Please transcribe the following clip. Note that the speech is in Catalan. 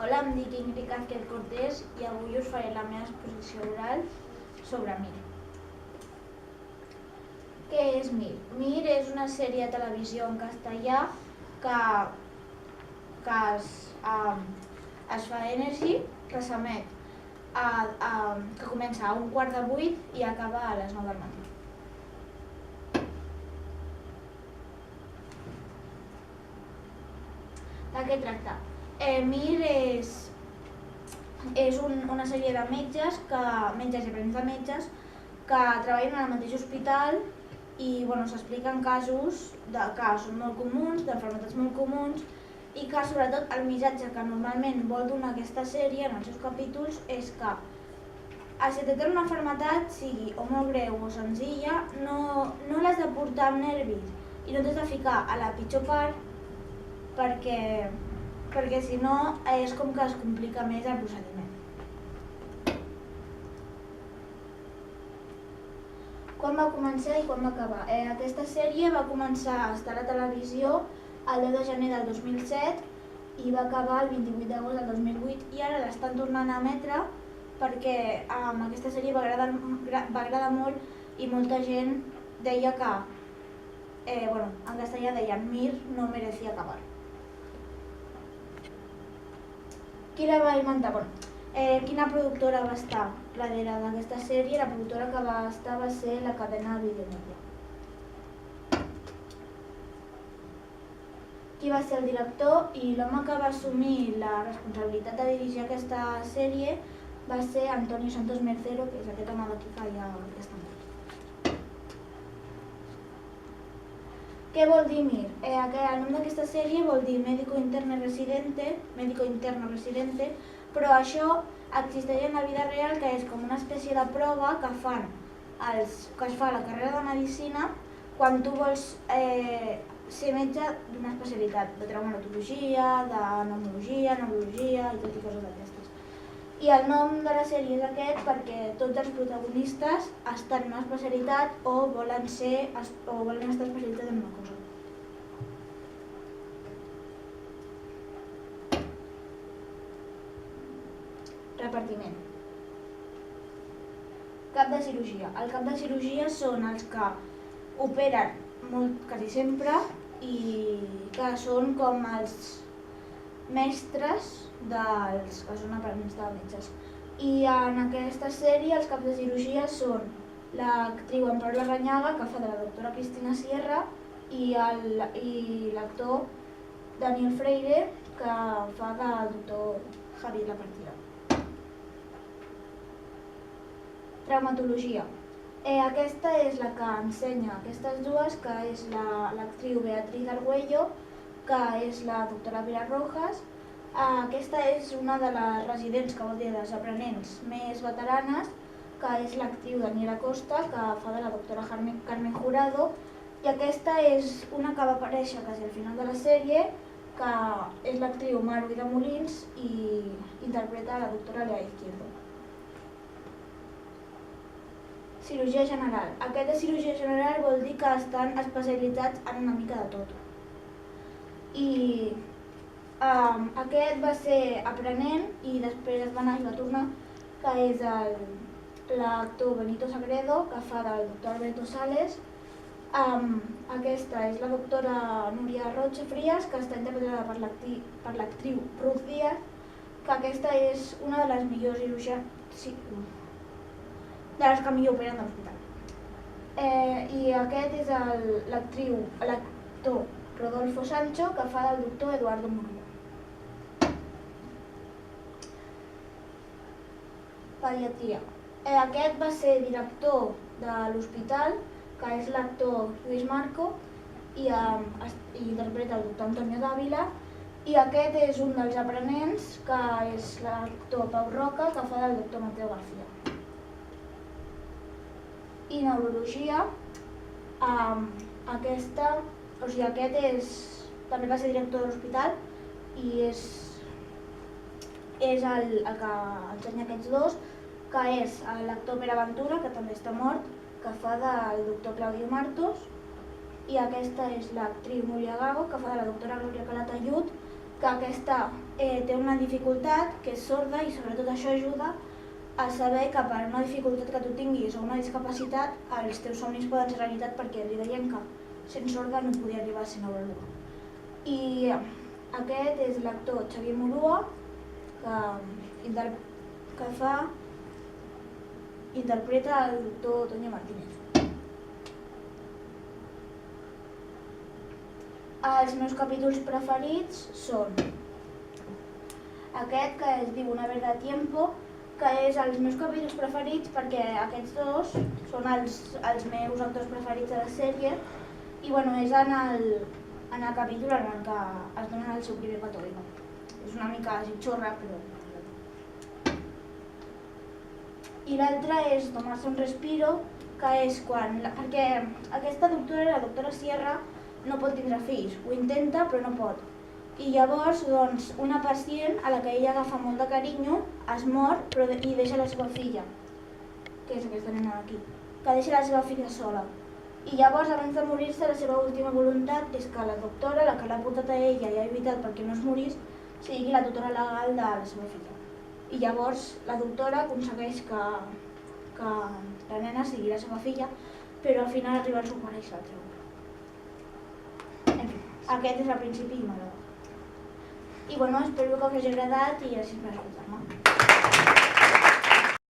Hola, em dic Ingrid Azquel Cortés i avui us faré la meva exposició oral sobre Mir. Què és Mir? Mir és una sèrie de televisió en castellà que es fa a Energy, que s'emet, que comença a 7:45 i acaba a les 9 del matí. De què tracta? Mir és una sèrie de metges i aprenents de metges que treballen en el mateix hospital i s'expliquen casos que són molt comuns, d'enfermetats molt comuns, i que sobretot el missatge que normalment vol donar aquesta sèrie en els seus capítols és que si té una malaltia, sigui o molt greu o senzilla, no l'has de portar amb nervis i no t'has de ficar a la pitjor part perquè si no és com que es complica més el procediment. Quan va començar i quan va acabar? Aquesta sèrie va començar a estar a la televisió el 10 de gener del 2007 i va acabar el 28 d'agost del 2008 i ara l'estan tornant a emetre perquè aquesta sèrie va agradar molt i molta gent deia que, en castellà deien Mir no merecía acabar. Qui la va inventar? Quina productora va estar darrere d'aquesta sèrie? La productora que va estar va ser la cadena Videomedia. Qui va ser el director i l'home que va assumir la responsabilitat de dirigir aquesta sèrie va ser Antonio Santos Mercero, que és aquest home d'aquí que hi ha aquesta mort. Què vol dir Mir? El nom d'aquesta sèrie vol dir médico interno residente, però això existeix en la vida real, que és com una espècie de prova que es fa a la carrera de Medicina quan tu vols ser metge d'una especialitat, de traumatologia, de pneumologia, neurologia i tot i coses d'aquestes. I el nom de la sèrie és aquest perquè tots els protagonistes estan en una especialitat o volen estar especialitzats en una cosa. Repartiment. Cap de cirurgia. El cap de cirurgia són els que operen quasi sempre i que són com els mestres dels que són aprenents de metges. I en aquesta sèrie els caps de cirurgia són l'actriu Amparo Larrañaga, que fa de la doctora Cristina Sierra, i l'actor Daniel Freire, que fa del doctor Javier Lapartida. Traumatologia. Aquesta és la que ensenya aquestes dues, que és l'actriu Beatriz Argüello, que és la doctora Vera Rojas. Aquesta és una de les residents, que vol dir les aprenents més veteranes, que és l'actriu Daniela Costa, que fa de la doctora Carmen Jurado, i aquesta és una que va aparèixer quasi al final de la sèrie, que és l'actriu Mar Vida Molins i interpreta la doctora Lea Izquierdo. Cirurgia general. Aquest de cirurgia general vol dir que estan especialitzats en una mica de tot. I aquest va ser aprenent i després es va anar i va tornar, que és l'actor Benito Sagredo, que fa del doctor Alberto Sales. Aquesta és la doctora Núria Roche Frías, que està interpretada per l'actriu Ruth Díaz, que aquesta és una de les millors cirurgians, de les que millor operen de l'hospital. I aquest és l'actor Rodolfo Sancho, que fa del doctor Eduardo Murillo. Pediatria. Aquest va ser director de l'hospital, que és l'actor Lluís Marco, i interpreta el doctor Antonio Dávila, i aquest és un dels aprenents, que és l'actor Pau Roca, que fa del doctor Mateo García. I neurologia, aquest també va ser director de l'hospital i és el que ensenya aquests dos, que és l'actor Pere Ventura, que també està mort, que fa del doctor Claudio Martos, i aquesta és l'actriu Núria Gago, que fa de la doctora Gloria Calatayud, que aquesta té una dificultat que és sorda i sobretot això ajuda a saber que per una dificultat que tu tinguis o una discapacitat els teus somnis poden ser realitat, perquè li deien que sent sorda no podia arribar a ser neuròloga. I aquest és l'actor Xavier Murua, que interpreta el doctor Toño Martínez. Els meus capítols preferits són aquest, que es diu Una Vez de Tiempo, que és els meus capítols preferits perquè aquests dos són els meus actors preferits de la sèrie i és en el capítol en el que es donen el seu primer petó. És una mica xorra, però... I l'altre és Tomarse un respiro, que és quan... perquè aquesta doctora, la doctora Sierra, no pot tindre fills, ho intenta però no pot. I llavors una pacient a la que ella agafa molt de carinyo es mor i deixa la seva filla, que és aquesta nena d'aquí, que deixa la seva filla sola. I llavors abans de morir-se la seva última voluntat és que la doctora, la que l'ha portat a ella i ha evitat perquè no es morís, sigui la tutora legal de la seva filla. I llavors la doctora aconsegueix que la nena sigui la seva filla, però al final arriba el seu pare i se'l treu. Aquest és el principi i m'agrada. I espero que us hagi agradat i gràcies per escoltar-me.